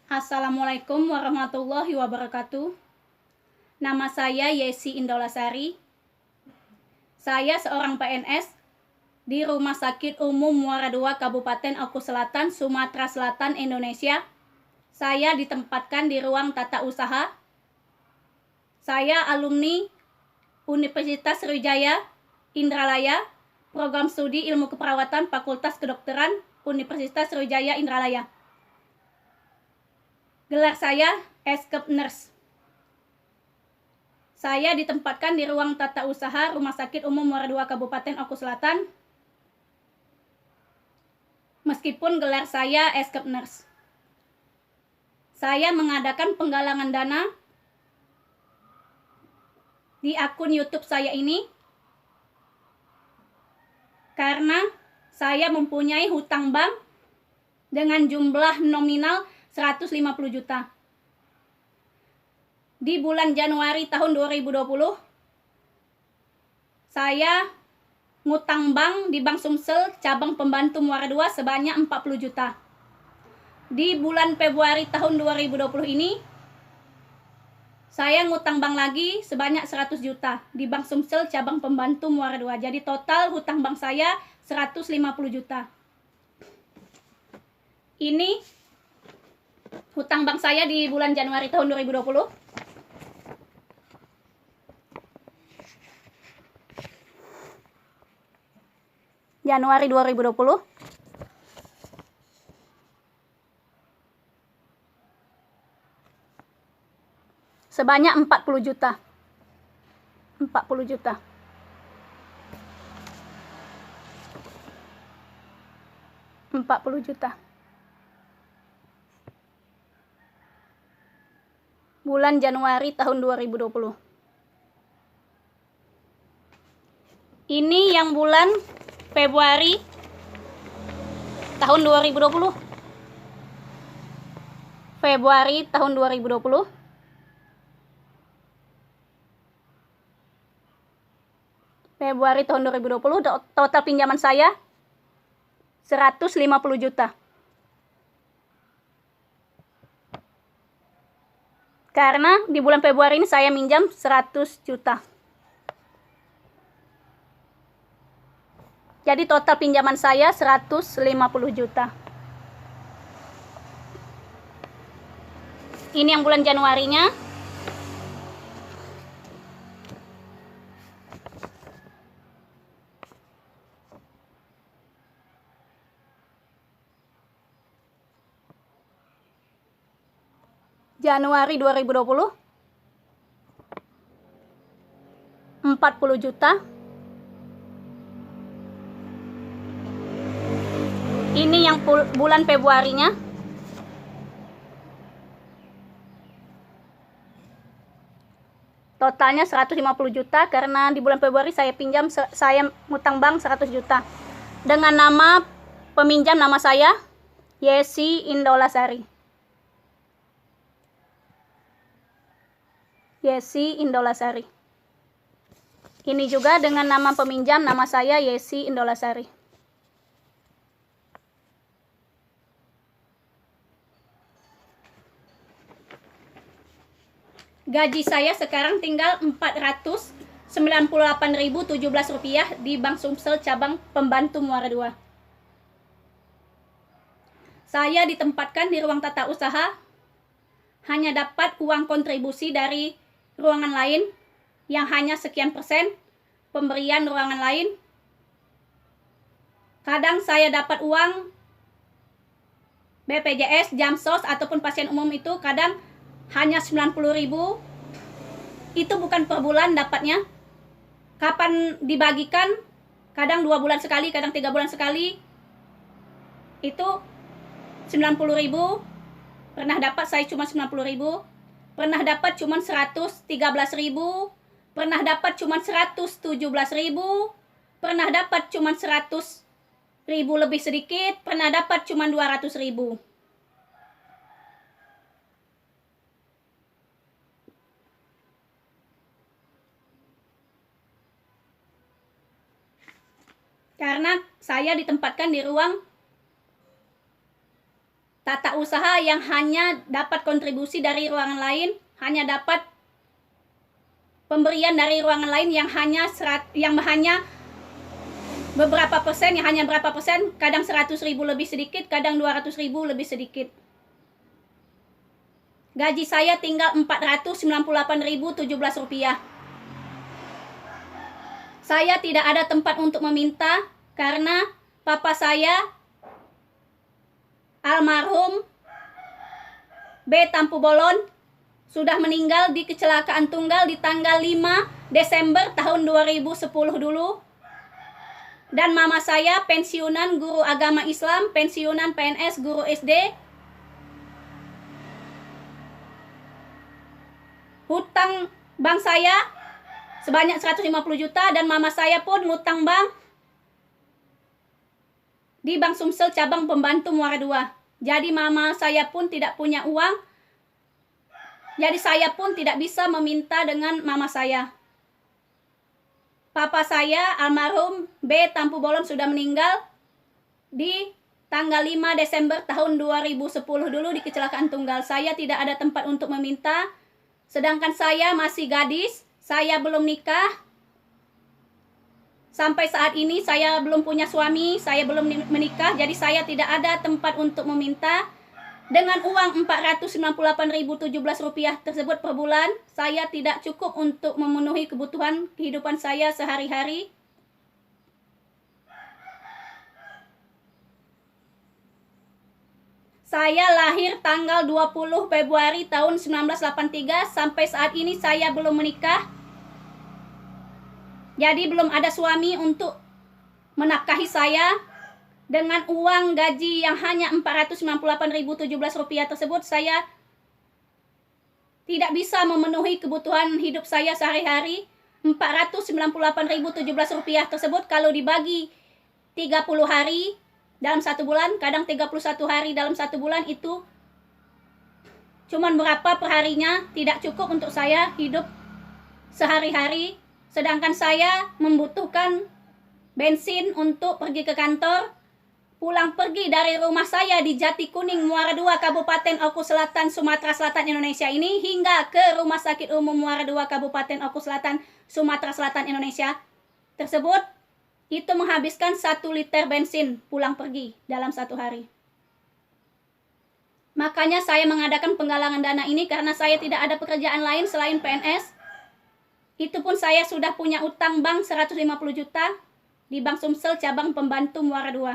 Assalamualaikum warahmatullahi wabarakatuh. Nama saya Yesi Indolasari. Saya seorang PNS di Rumah Sakit Umum Muara II, Kabupaten Oku Selatan, Sumatera Selatan, Indonesia. Saya ditempatkan di ruang tata usaha. Saya alumni Universitas Sriwijaya Indralaya, Program Studi Ilmu Keperawatan Fakultas Kedokteran Universitas Sriwijaya Indralaya. Gelar saya Escap Nurse. Saya ditempatkan di ruang tata usaha Rumah Sakit Umum Muara II, Kabupaten Oku Selatan. Meskipun gelar saya Escap Nurse. Saya mengadakan penggalangan dana di akun YouTube saya ini karena saya mempunyai hutang bank dengan jumlah nominal 150 juta. Di bulan Januari tahun 2020, saya ngutang bank di Bank Sumsel cabang pembantu Muara II sebanyak 40 juta. Di bulan Februari tahun 2020 ini, saya ngutang bank lagi sebanyak 100 juta di Bank Sumsel cabang pembantu Muara II. Jadi total hutang bank saya 150 juta. Ini hutang bank saya di bulan Januari tahun 2020. Januari 2020. Sebanyak 40 juta. 40 juta. Bulan Januari tahun 2020. Ini yang bulan Februari tahun 2020. Februari tahun 2020. Februari tahun 2020 total pinjaman saya 150 juta. Karena di bulan Februari ini saya minjam 100 juta. Jadi total pinjaman saya 150 juta. Ini yang bulan Januarinya. Januari 2020 40 juta. Ini yang bulan Februarinya. Totalnya 150 juta karena di bulan Februari saya ngutang bank 100 juta. Dengan nama peminjam nama saya Yesi Indolasari. Yesi Indolasari. Ini juga dengan nama peminjam nama saya Yesi Indolasari. Gaji saya sekarang tinggal Rp498.017 di Bank Sumsel cabang pembantu Muara II. Saya ditempatkan di ruang tata usaha, hanya dapat uang kontribusi dari ruangan lain yang hanya sekian persen pemberian ruangan lain. Kadang saya dapat uang BPJS, Jamsos ataupun pasien umum itu kadang hanya 90.000. Itu bukan per bulan dapatnya. Kapan dibagikan? Kadang 2 bulan sekali, kadang 3 bulan sekali. Itu 90.000. Pernah dapat saya cuma 90.000. Pernah dapat cuma 113.000. Pernah dapat cuma 117.000. Pernah dapat cuma 100.000 lebih sedikit. Pernah dapat cuma 200.000. Karena saya ditempatkan di ruang tata usaha yang hanya dapat kontribusi dari ruangan lain, hanya dapat pemberian dari ruangan lain yang hanya beberapa persen, yang hanya berapa persen, kadang 100.000 lebih sedikit, kadang 200.000 lebih sedikit. Gaji saya tinggal Rp498.017. Saya tidak ada tempat untuk meminta karena papa saya almarhum B. Tampu Bolon sudah meninggal di kecelakaan tunggal di tanggal 5 Desember tahun 2010 dulu. Dan mama saya pensiunan guru agama Islam, pensiunan PNS guru SD. Hutang bank saya sebanyak 150 juta dan mama saya pun ngutang bank di Bank Sumsel cabang pembantu Muara II. Jadi mama saya pun tidak punya uang. Jadi saya pun tidak bisa meminta dengan mama saya. Papa saya almarhum B. Tampu Bolon sudah meninggal di tanggal 5 Desember tahun 2010 dulu di kecelakaan tunggal. Saya tidak ada tempat untuk meminta. Sedangkan saya masih gadis, saya belum nikah. Sampai saat ini saya belum punya suami, saya belum menikah, jadi saya tidak ada tempat untuk meminta. Dengan uang Rp498.017 tersebut per bulan, saya tidak cukup untuk memenuhi kebutuhan kehidupan saya sehari-hari. Saya lahir tanggal 20 Februari tahun 1983, sampai saat ini saya belum menikah. Jadi belum ada suami untuk menafkahi saya. Dengan uang gaji yang hanya Rp498.017 tersebut, saya tidak bisa memenuhi kebutuhan hidup saya sehari-hari. Rp498.017 tersebut kalau dibagi 30 hari dalam 1 bulan, kadang 31 hari dalam 1 bulan, itu cuman berapa perharinya, tidak cukup untuk saya hidup sehari-hari. Sedangkan saya membutuhkan bensin untuk pergi ke kantor. Pulang pergi dari rumah saya di Jati Kuning, Muara II, Kabupaten Oku Selatan, Sumatera Selatan, Indonesia ini, hingga ke Rumah Sakit Umum Muara II, Kabupaten Oku Selatan, Sumatera Selatan, Indonesia tersebut, itu menghabiskan 1 liter bensin pulang pergi dalam 1 hari. Makanya saya mengadakan penggalangan dana ini karena saya tidak ada pekerjaan lain selain PNS. Itu pun saya sudah punya utang bank 150 juta di Bank Sumsel cabang pembantu Muara II.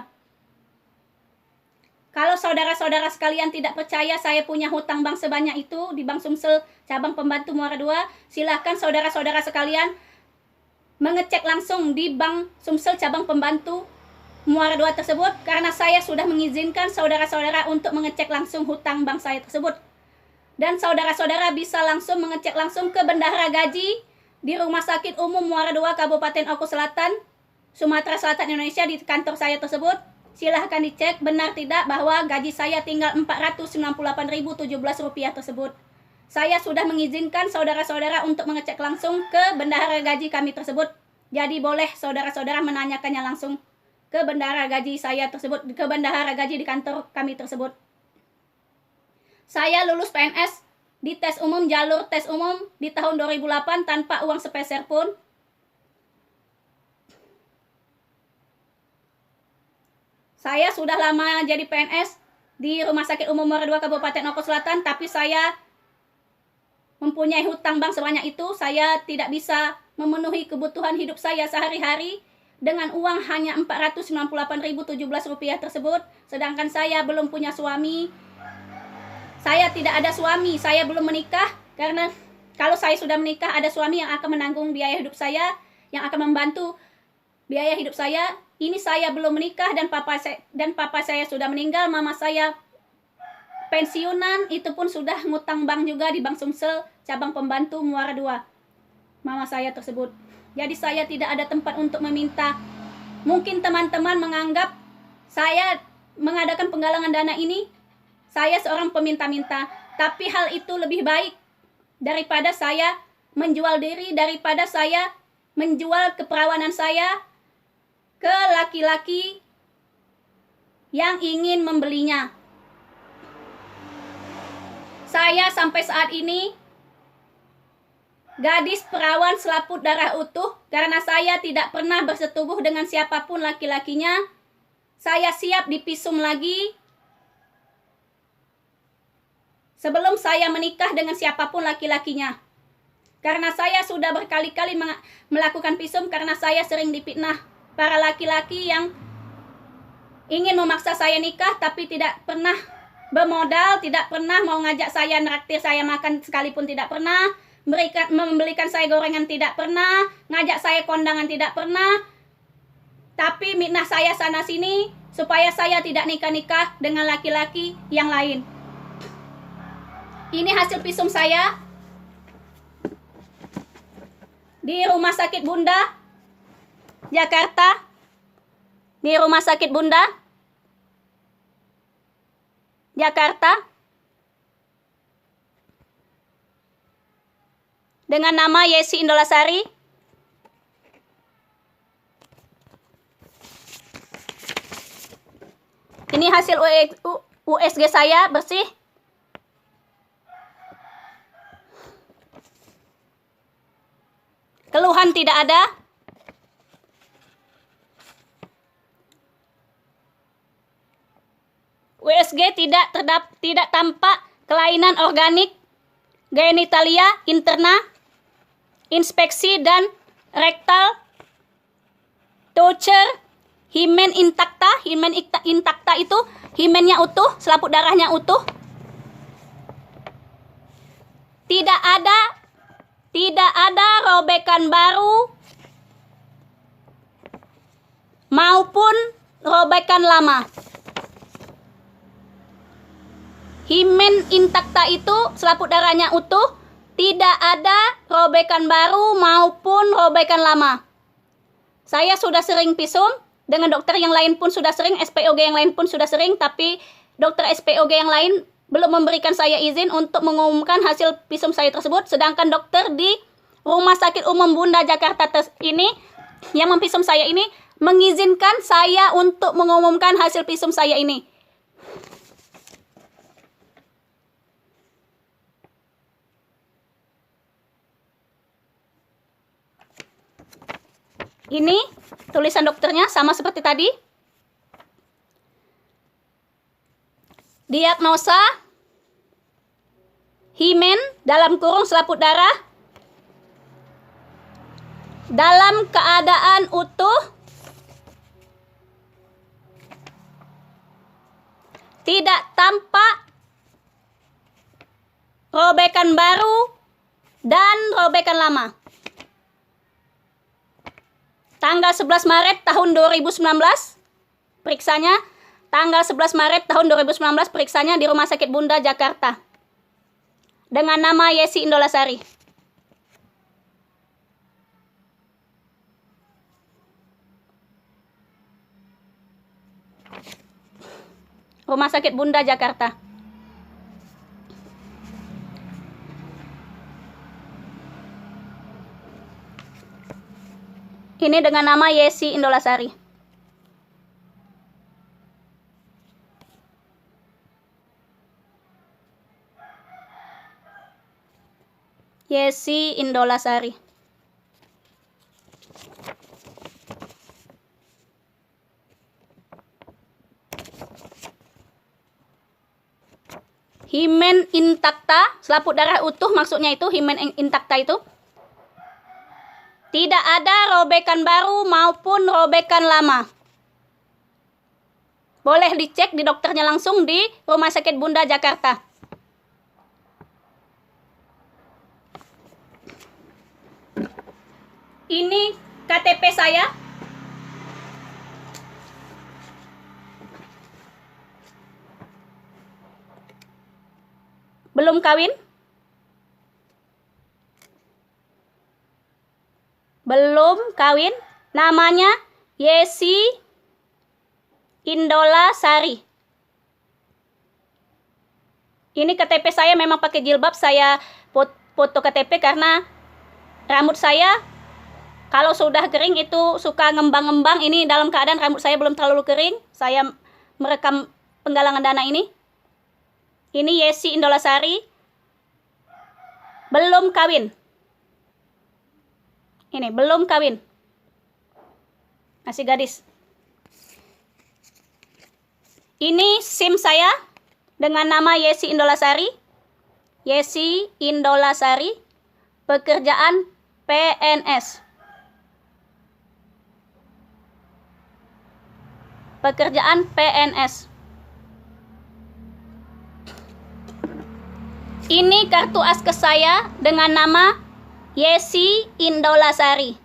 Kalau saudara-saudara sekalian tidak percaya saya punya hutang bank sebanyak itu di Bank Sumsel cabang pembantu Muara II, silahkan saudara-saudara sekalian mengecek langsung di Bank Sumsel cabang pembantu Muara II tersebut, karena saya sudah mengizinkan saudara-saudara untuk mengecek langsung hutang bank saya tersebut. Dan saudara-saudara bisa langsung mengecek langsung ke Bendahara Gaji di Rumah Sakit Umum Muara II, Kabupaten Oku Selatan, Sumatera Selatan, Indonesia, di kantor saya tersebut. Silahkan dicek benar tidak bahwa gaji saya tinggal Rp498.017 tersebut. Saya sudah mengizinkan saudara-saudara untuk mengecek langsung ke Bendahara Gaji kami tersebut. Jadi boleh saudara-saudara menanyakannya langsung ke Bendahara Gaji saya tersebut, ke Bendahara Gaji di kantor kami tersebut. Saya lulus PNS di tes umum, jalur tes umum di tahun 2008 tanpa uang sepeser pun. Saya sudah lama jadi PNS di Rumah Sakit Umum Muara II, Kabupaten Oku Selatan, tapi saya mempunyai hutang bank sebanyak itu. Saya tidak bisa memenuhi kebutuhan hidup saya sehari-hari dengan uang hanya Rp498.017 tersebut. Sedangkan saya belum punya suami. Saya tidak ada suami, saya belum menikah, karena kalau saya sudah menikah ada suami yang akan menanggung biaya hidup saya, yang akan membantu biaya hidup saya. Ini saya belum menikah dan papa saya sudah meninggal. Mama saya pensiunan, itu pun sudah ngutang bank juga di Bank Sumsel cabang pembantu Muara II, mama saya tersebut. Jadi saya tidak ada tempat untuk meminta. Mungkin teman-teman menganggap saya mengadakan penggalangan dana ini, saya seorang peminta-minta. Tapi hal itu lebih baik daripada saya menjual diri, daripada saya menjual keperawanan saya ke laki-laki yang ingin membelinya. Saya sampai saat ini gadis perawan selaput darah utuh karena saya tidak pernah bersetubuh dengan siapapun laki-lakinya. Saya siap dipisum lagi sebelum saya menikah dengan siapapun laki-lakinya. Karena saya sudah berkali-kali melakukan visum karena saya sering difitnah para laki-laki yang ingin memaksa saya nikah tapi tidak pernah bermodal, tidak pernah mau ngajak saya neraktir saya makan sekalipun tidak pernah, membelikan saya gorengan tidak pernah, ngajak saya kondangan tidak pernah. Tapi mitnah saya sana sini supaya saya tidak nikah-nikah dengan laki-laki yang lain. Ini hasil visum saya di Rumah Sakit Bunda Jakarta. Di Rumah Sakit Bunda Jakarta dengan nama Yesi Indolasari. Ini hasil USG saya bersih. Keluhan tidak ada. USG tidak tampak kelainan organik genitalia interna, inspeksi dan rektal, toucher, himen intakta. Himen intakta itu himennya utuh, selaput darahnya utuh. Tidak ada robekan baru maupun robekan lama. Himen intakta itu selaput darahnya utuh, tidak ada robekan baru maupun robekan lama. Saya sudah sering visum, dengan dokter yang lain pun sudah sering, SPOG yang lain pun sudah sering, tapi dokter SPOG yang lain belum memberikan saya izin untuk mengumumkan hasil visum saya tersebut. Sedangkan dokter di Rumah Sakit Umum Bunda Jakarta ini yang memvisum saya ini mengizinkan saya untuk mengumumkan hasil visum saya ini. Ini tulisan dokternya sama seperti tadi. Diagnosa himen dalam kurung selaput darah dalam keadaan utuh, tidak tampak robekan baru dan robekan lama. Tanggal 11 Maret tahun 2019 periksanya. Tanggal 11 Maret tahun 2019 periksanya di Rumah Sakit Bunda Jakarta. Dengan nama Yesi Indolasari. Rumah Sakit Bunda Jakarta. Ini dengan nama Yesi Indolasari. Yesi Indolasari. Himen intakta, selaput darah utuh maksudnya itu, himen intakta itu. Tidak ada robekan baru maupun robekan lama. Boleh dicek di dokternya langsung di Rumah Sakit Bunda Jakarta. Ini KTP saya. Belum kawin. Belum kawin. Namanya Yesi Indolasari. Ini KTP saya memang pakai jilbab. Saya foto KTP karena rambut saya kalau sudah kering itu suka ngembang-ngembang. Ini dalam keadaan rambut saya belum terlalu kering. Saya merekam penggalangan dana ini. Ini Yesi Indolasari. belum kawin. Ini belum kawin, masih gadis. Ini SIM saya dengan nama Yesi Indolasari. Yesi Indolasari, pekerjaan PNS. Pekerjaan PNS. Ini kartu askes saya dengan nama Yesi Indolasari.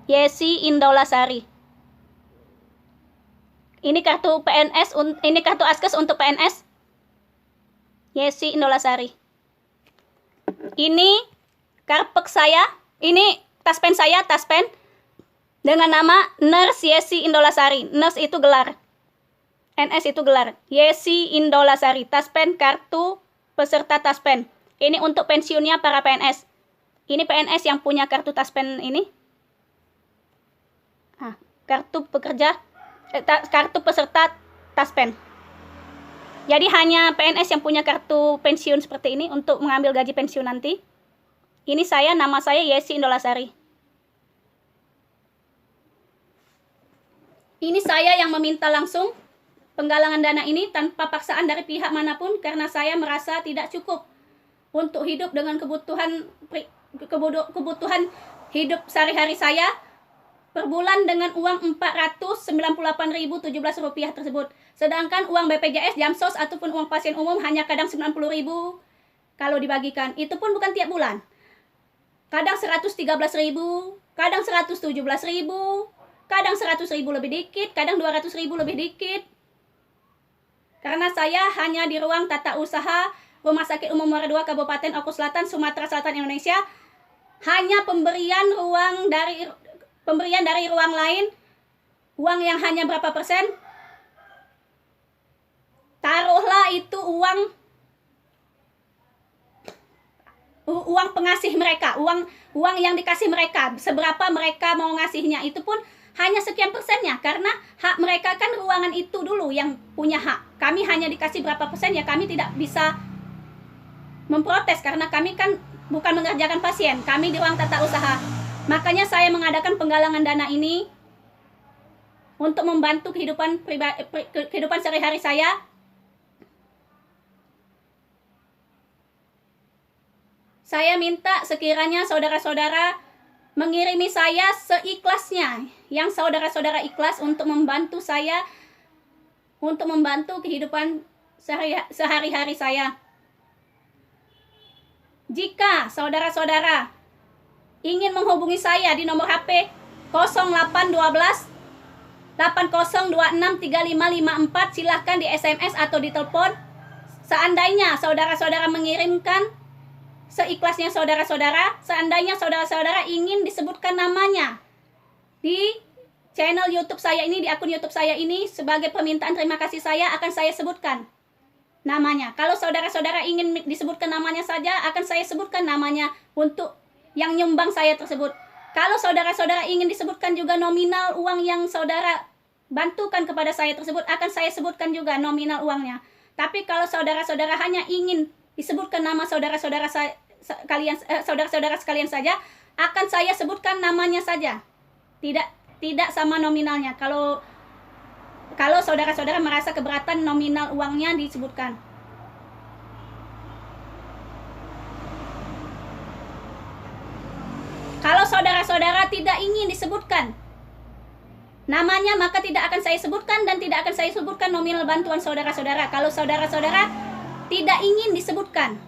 Yesi Indolasari. Ini kartu PNS, ini kartu askes untuk PNS. Yesi Indolasari. Ini karpek saya, ini taspen saya, taspen dengan nama Nurse Yesi Indolasari. Nurse itu gelar, NS itu gelar. Yesi Indolasari, taspen kartu peserta taspen. Ini untuk pensiunnya para PNS. Ini PNS yang punya kartu taspen ini. Nah, kartu pekerja, kartu peserta taspen. Jadi hanya PNS yang punya kartu pensiun seperti ini untuk mengambil gaji pensiun nanti. Ini saya, nama saya Yesi Indolasari. Ini saya yang meminta langsung penggalangan dana ini tanpa paksaan dari pihak manapun karena saya merasa tidak cukup untuk hidup dengan kebutuhan hidup sehari-hari saya per bulan dengan uang Rp498.017 tersebut. Sedangkan uang BPJS, Jamsos ataupun uang pasien umum hanya kadang 90.000 kalau dibagikan. Itu pun bukan tiap bulan. Kadang 113.000, kadang 117.000, kadang 100.000 lebih dikit, kadang 200.000 lebih dikit. Karena saya hanya di ruang tata usaha Rumah Sakit Umum Muara II Kabupaten Oku Selatan, Sumatera Selatan, Indonesia. Hanya pemberian dari ruang lain, uang yang hanya berapa persen? Taruhlah itu uang pengasih mereka, uang yang dikasih mereka, seberapa mereka mau ngasihnya, itu pun hanya sekian persennya, karena hak mereka kan ruangan itu dulu yang punya hak. Kami hanya dikasih berapa persen, ya kami tidak bisa memprotes karena kami kan bukan mengerjakan pasien, kami di ruang tata usaha. Makanya saya mengadakan penggalangan dana ini untuk membantu kehidupan sehari-hari saya. Saya minta sekiranya saudara-saudara mengirimi saya seikhlasnya, yang saudara-saudara ikhlas untuk membantu saya, untuk membantu kehidupan sehari-hari saya. Jika saudara-saudara ingin menghubungi saya di nomor HP 0812 8026 3554, silahkan di SMS atau di telepon. Seandainya saudara-saudara mengirimkan seikhlasnya saudara-saudara, seandainya saudara-saudara ingin disebutkan namanya di channel YouTube saya ini, di akun YouTube saya ini, sebagai permintaan terima kasih saya, akan saya sebutkan namanya. Kalau saudara-saudara ingin disebutkan namanya saja, akan saya sebutkan namanya untuk yang nyumbang saya tersebut. Kalau saudara-saudara ingin disebutkan juga nominal uang yang saudara bantukan kepada saya tersebut, akan saya sebutkan juga nominal uangnya. Tapi kalau saudara-saudara hanya ingin disebutkan nama saudara-saudara sekalian saja, akan saya sebutkan namanya saja, tidak sama nominalnya. Kalau saudara-saudara merasa keberatan nominal uangnya disebutkan. Kalau saudara-saudara tidak ingin disebutkan namanya, maka tidak akan saya sebutkan dan tidak akan saya sebutkan nominal bantuan saudara-saudara. Kalau saudara-saudara tidak ingin disebutkan,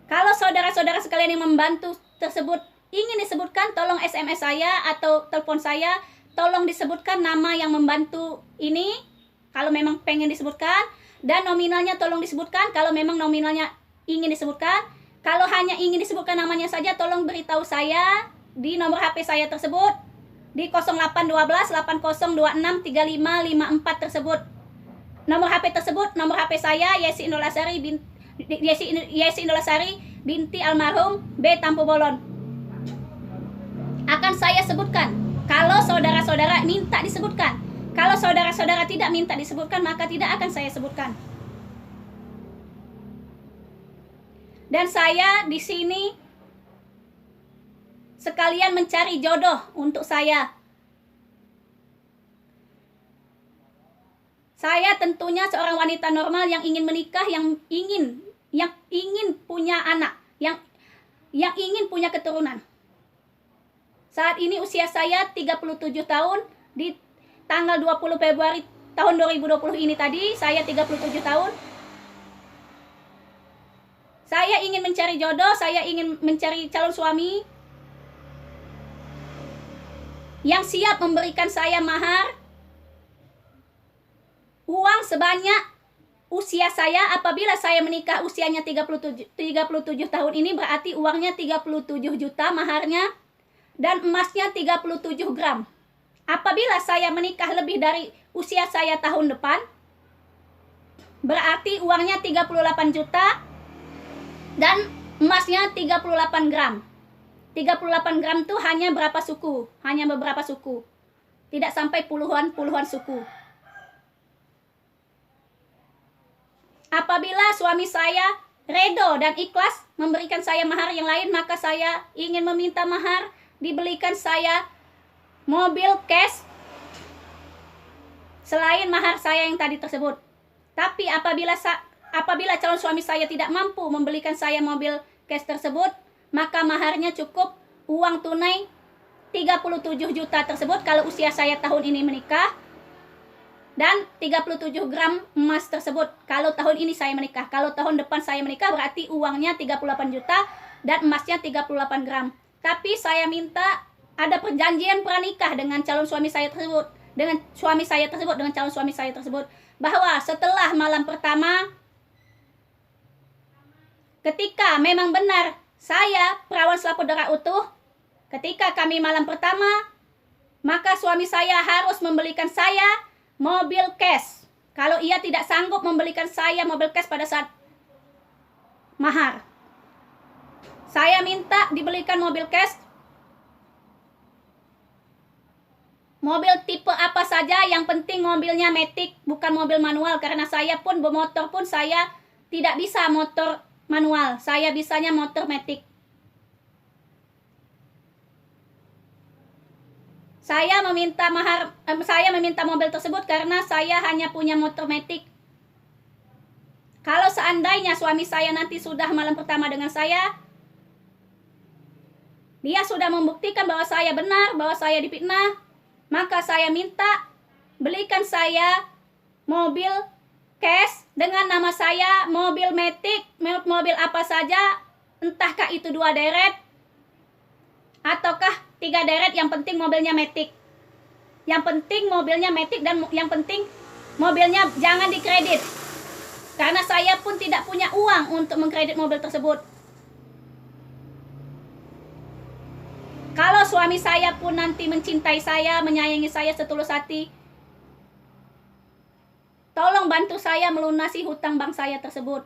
kalau saudara-saudara sekalian yang membantu tersebut ingin disebutkan, tolong SMS saya atau telepon saya, tolong disebutkan nama yang membantu ini kalau memang pengen disebutkan, dan nominalnya tolong disebutkan kalau memang nominalnya ingin disebutkan. Kalau hanya ingin disebutkan namanya saja, tolong beritahu saya di nomor HP saya tersebut, di 0812 8026 3554 tersebut. Nomor HP tersebut, nomor HP saya Yesi Indolasari binti almarhum B. Tampu Bolon. Akan saya sebutkan kalau saudara-saudara minta disebutkan. Kalau saudara-saudara tidak minta disebutkan, maka tidak akan saya sebutkan. Dan saya di sini sekalian mencari jodoh untuk saya. Saya tentunya seorang wanita normal yang ingin menikah, yang ingin punya anak, yang ingin punya keturunan. Saat ini usia saya 37 tahun, di tanggal 20 Februari tahun 2020 ini tadi, saya 37 tahun. Saya ingin mencari jodoh, saya ingin mencari calon suami yang siap memberikan saya mahar, uang sebanyak usia saya. Apabila saya menikah usianya 37 tahun ini, berarti uangnya 37 juta maharnya, dan emasnya 37 gram. Apabila saya menikah lebih dari usia saya tahun depan, berarti uangnya 38 juta dan emasnya 38 gram. 38 gram itu hanya berapa suku? Hanya beberapa suku. Tidak sampai puluhan suku. Apabila suami saya redo dan ikhlas memberikan saya mahar yang lain, maka saya ingin meminta mahar dibelikan saya mobil cash selain mahar saya yang tadi tersebut. Tapi apabila calon suami saya tidak mampu membelikan saya mobil cash tersebut, maka maharnya cukup uang tunai 37 juta tersebut kalau usia saya tahun ini menikah, dan 37 gram emas tersebut kalau tahun ini saya menikah. Kalau tahun depan saya menikah, berarti uangnya 38 juta dan emasnya 38 gram. Tapi saya minta ada perjanjian pranikah dengan calon suami saya tersebut, dengan calon suami saya tersebut, bahwa setelah malam pertama, ketika memang benar saya perawan selaput darah utuh, ketika kami malam pertama, maka suami saya harus membelikan saya mobil cash. Kalau ia tidak sanggup membelikan saya mobil cash pada saat mahar, saya minta dibelikan mobil cash. Mobil tipe apa saja, yang penting mobilnya matic, bukan mobil manual. Karena saya pun bermotor pun saya tidak bisa motor manual, saya bisanya motor matic. Saya meminta mobil tersebut karena saya hanya punya motor matic. Kalau seandainya suami saya nanti sudah malam pertama dengan saya, dia sudah membuktikan bahwa saya benar, bahwa saya difitnah, maka saya minta belikan saya mobil cash dengan nama saya, mobil matic, mobil apa saja, entahkah itu 2 deret ataukah 3 deret, yang penting mobilnya matic. Yang penting mobilnya matic, dan yang penting mobilnya jangan dikredit. Karena saya pun tidak punya uang untuk mengkredit mobil tersebut. Kalau suami saya pun nanti mencintai saya, menyayangi saya setulus hati, tolong bantu saya melunasi hutang bank saya tersebut.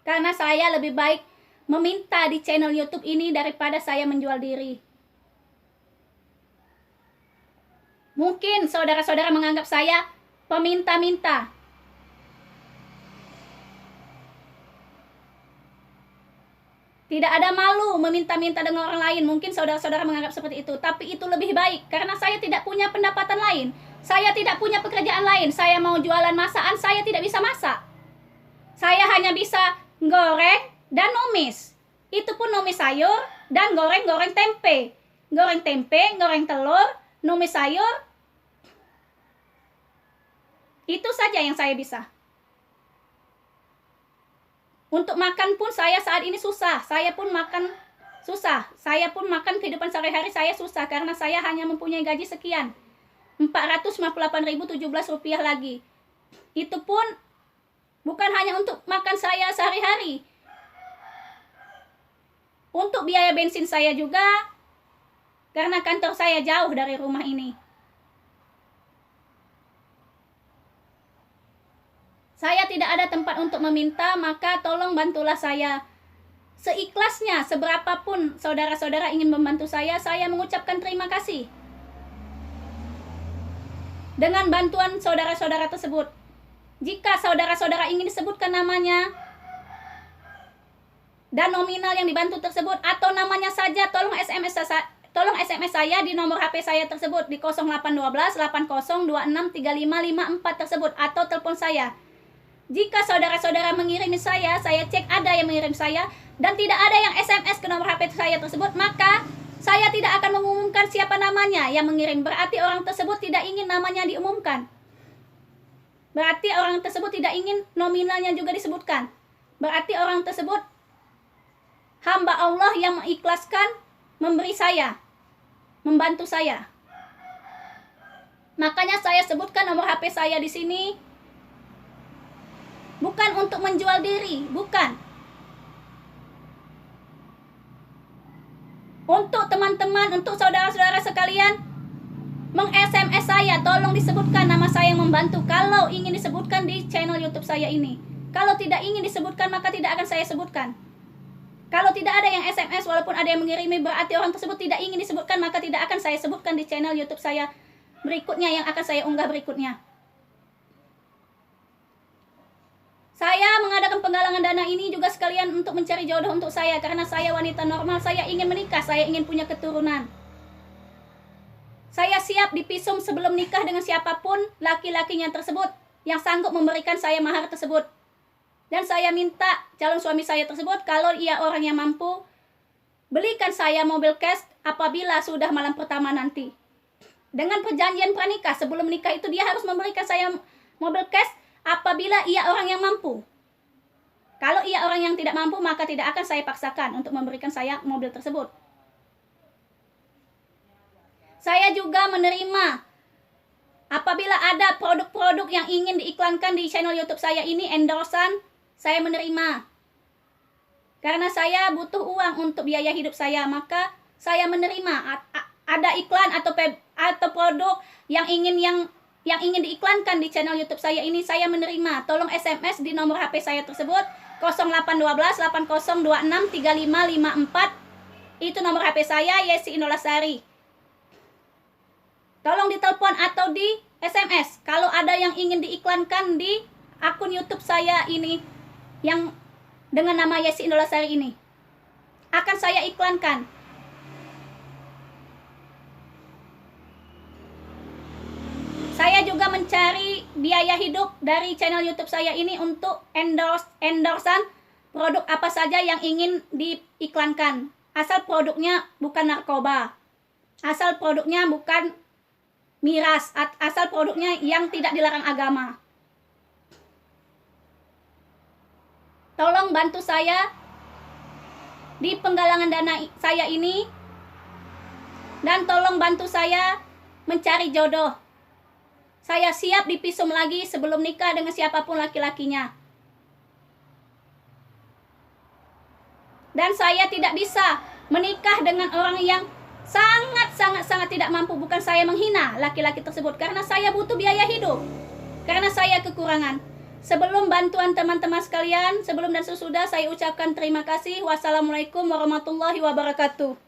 Karena saya lebih baik meminta di channel YouTube ini daripada saya menjual diri. Mungkin saudara-saudara menganggap saya peminta-minta. Tidak ada malu meminta-minta dengan orang lain. Mungkin saudara-saudara menganggap seperti itu. Tapi itu lebih baik. Karena saya tidak punya pendapatan lain. Saya tidak punya pekerjaan lain. Saya mau jualan masakan, saya tidak bisa masak. Saya hanya bisa goreng dan numis. Itu pun numis sayur dan goreng tempe. Goreng tempe, goreng telur, numis sayur. Itu saja yang saya bisa. Untuk makan pun saya saat ini susah. Saya pun makan susah. Saya pun makan kehidupan sehari-hari saya susah. Karena saya hanya mempunyai gaji sekian. 458.017 rupiah lagi. Itu pun bukan hanya untuk makan saya sehari-hari. Untuk biaya bensin saya juga. Karena kantor saya jauh dari rumah ini. Saya tidak ada tempat untuk meminta, maka tolong bantulah saya. Seikhlasnya, seberapapun saudara-saudara ingin membantu saya mengucapkan terima kasih. Dengan bantuan saudara-saudara tersebut. Jika saudara-saudara ingin disebutkan namanya, dan nominal yang dibantu tersebut atau namanya saja, tolong SMS saya di nomor HP saya tersebut di 0812 8026 3554 tersebut, atau telepon saya. Jika saudara-saudara mengirimi saya cek ada yang mengirim saya dan tidak ada yang SMS ke nomor HP saya tersebut, maka saya tidak akan mengumumkan siapa namanya yang mengirim. Berarti orang tersebut tidak ingin namanya diumumkan. Berarti orang tersebut tidak ingin nominalnya juga disebutkan. Berarti orang tersebut hamba Allah yang mengikhlaskan memberi saya, membantu saya. Makanya saya sebutkan nomor HP saya di sini bukan untuk menjual diri, bukan. Untuk teman-teman, untuk saudara-saudara sekalian, meng-SMS saya, tolong disebutkan nama saya yang membantu kalau ingin disebutkan di channel YouTube saya ini. Kalau tidak ingin disebutkan, maka tidak akan saya sebutkan. Kalau tidak ada yang SMS, walaupun ada yang mengirimi, berarti orang tersebut tidak ingin disebutkan, maka tidak akan saya sebutkan di channel YouTube saya berikutnya yang akan saya unggah berikutnya. Saya mengadakan penggalangan dana ini juga sekalian untuk mencari jodoh untuk saya, karena saya wanita normal, saya ingin menikah, saya ingin punya keturunan. Saya siap dipisum sebelum nikah dengan siapapun laki-lakinya tersebut yang sanggup memberikan saya mahar tersebut. Dan saya minta calon suami saya tersebut, kalau ia orang yang mampu, belikan saya mobil cash apabila sudah malam pertama nanti. Dengan perjanjian pranikah, sebelum menikah itu dia harus memberikan saya mobil cash apabila ia orang yang mampu. Kalau ia orang yang tidak mampu, maka tidak akan saya paksakan untuk memberikan saya mobil tersebut. Saya juga menerima apabila ada produk-produk yang ingin diiklankan di channel YouTube saya ini, endorsan, saya menerima. Karena saya butuh uang untuk biaya hidup saya, maka saya menerima. Ada iklan atau produk yang ingin diiklankan di channel YouTube saya ini, saya menerima. Tolong SMS di nomor HP saya tersebut 0812 8026 3554. Itu nomor HP saya, Yesi Indolasari. Tolong ditelepon atau di SMS kalau ada yang ingin diiklankan di akun YouTube saya ini yang dengan nama Yesi Indolasari ini. Akan saya iklankan. Saya juga mencari biaya hidup dari channel YouTube saya ini untuk endorsan produk apa saja yang ingin diiklankan. Asal produknya bukan narkoba. Asal produknya bukan miras. Asal produknya yang tidak dilarang agama. Tolong bantu saya di penggalangan dana saya ini. Dan tolong bantu saya mencari jodoh. Saya siap dipisum lagi sebelum nikah dengan siapapun laki-lakinya. Dan saya tidak bisa menikah dengan orang yang sangat tidak mampu. Bukan saya menghina laki-laki tersebut, karena saya butuh biaya hidup. Karena saya kekurangan. Sebelum bantuan teman-teman sekalian, sebelum dan sesudah saya ucapkan terima kasih. Wassalamualaikum warahmatullahi wabarakatuh.